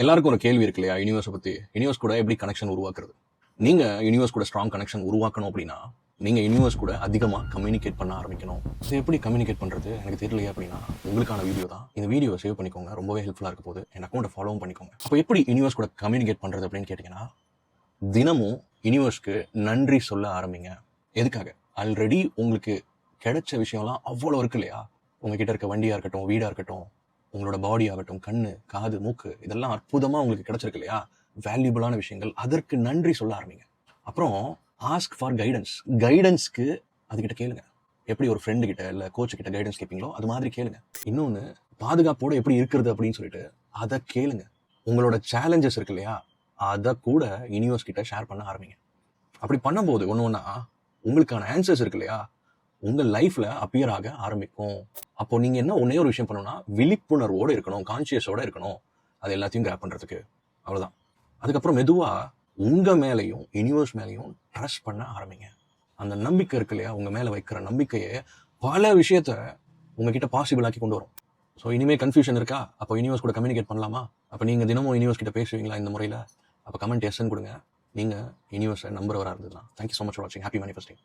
எல்லாருக்கும் ஒரு கேள்வி இருக்கு இல்லையா, யூனிவர்ஸை பற்றி. யூனிவர்ஸ் கூட எப்படி கனெக்ஷன் உருவாக்குறது? நீங்கள் யூனிவர்ஸ் கூட ஸ்ட்ராங் கனெக்ஷன் உருவாக்கணும் அப்படின்னா நீங்கள் யூனிவர்ஸ் கூட அதிகமாக கம்யூனிகேட் பண்ண ஆரம்பிக்கணும். இது எப்படி கம்யூனிகேட் பண்ணுறது எனக்கு தெரியலையே அப்படின்னா உங்களுக்கான வீடியோ தான். இந்த வீடியோ சேவ் பண்ணிக்கோங்க, ரொம்பவே ஹெல்ப்ஃபுல்லாக இருக்க போது. என் அக்கௌண்ட்டை ஃபாலோவும் பண்ணிக்கோங்க. அப்போ எப்படி யூனிவர்ஸ் கூட கம்யூனிகேட் பண்ணுறது அப்படின்னு கேட்டிங்கன்னா, தினமும் யூனிவர்ஸ்க்கு நன்றி சொல்ல ஆரம்பிங்க. எதுக்காக? ஆல்ரெடி உங்களுக்கு கிடைச்ச விஷயம்லாம் அவ்வளோ இருக்கு இல்லையா. உங்ககிட்ட இருக்க வண்டியாக இருக்கட்டும், வீடாக இருக்கட்டும், உங்களோட பாடி ஆகட்டும், கண்ணு, காது, மூக்கு, இதெல்லாம் அற்புதமாக உங்களுக்கு கிடைச்சிருக்கு இல்லையா, வேல்யூபிளான விஷயங்கள். அதற்கு நன்றி சொல்ல ஆரம்பிங்க. அப்புறம் ஆஸ்க் ஃபார் கைடன்ஸ்க்கு அதுக்கிட்ட கேளுங்க. எப்படி ஒரு ஃப்ரெண்டு கிட்ட இல்லை கோச் கிட்ட கைடன்ஸ் கேட்பீங்களோ அது மாதிரி கேளுங்க. இன்னொன்று, பாதுகாப்போடு எப்படி இருக்கிறது அப்படின்னு சொல்லிட்டு அதை கேளுங்க. உங்களோட சேலஞ்சஸ் இருக்கு இல்லையா, அதை கூட யூனிவர்ஸ் கிட்ட ஷேர் பண்ண ஆரம்பிங்க. அப்படி பண்ணும்போது ஒன்று ஒன்றா உங்களுக்கான ஆன்சர்ஸ் இருக்கு இல்லையா, உங்கள் லைஃப்பில் அப்பியர் ஆக ஆரம்பிக்கும். அப்போ நீங்கள் என்ன ஒன்றே ஒரு விஷயம் பண்ணணும்னா, விழிப்புணர்வோடு இருக்கணும், கான்சியஸோடு இருக்கணும், அது எல்லாத்தையும் கிராப் பண்ணுறதுக்கு. அவ்வளோதான். அதுக்கப்புறம் மெதுவாக உங்கள் மேலேயும் யூனிவர்ஸ் மேலேயும் ட்ரஸ்ட் பண்ண ஆரம்பிங்க. அந்த நம்பிக்கை இருக்கு இல்லையா, உங்கள் மேலே வைக்கிற நம்பிக்கையே பல விஷயத்த உங்ககிட்ட பாசிபிள் ஆக்கி கொண்டு வரும். ஸோ இனிமேல் கன்ஃபியூஷன் இருக்கா? அப்போ யூனிவர்ஸ் கூட கம்யூனிகேட் பண்ணலாமா? அப்போ நீங்கள் தினமும் யூனிவர்ஸ் கிட்ட பேசுவீங்களா இந்த முறையில்? அப்போ கமெண்ட் எஸ்ன்னு கொடுங்க. நீங்கள் யூனிவர்ஸை நம்புறவராக இருந்ததுன்னா. தேங்க்யூ ஸோ மச் ஃபார் வாட்சிங். Happy manifesting.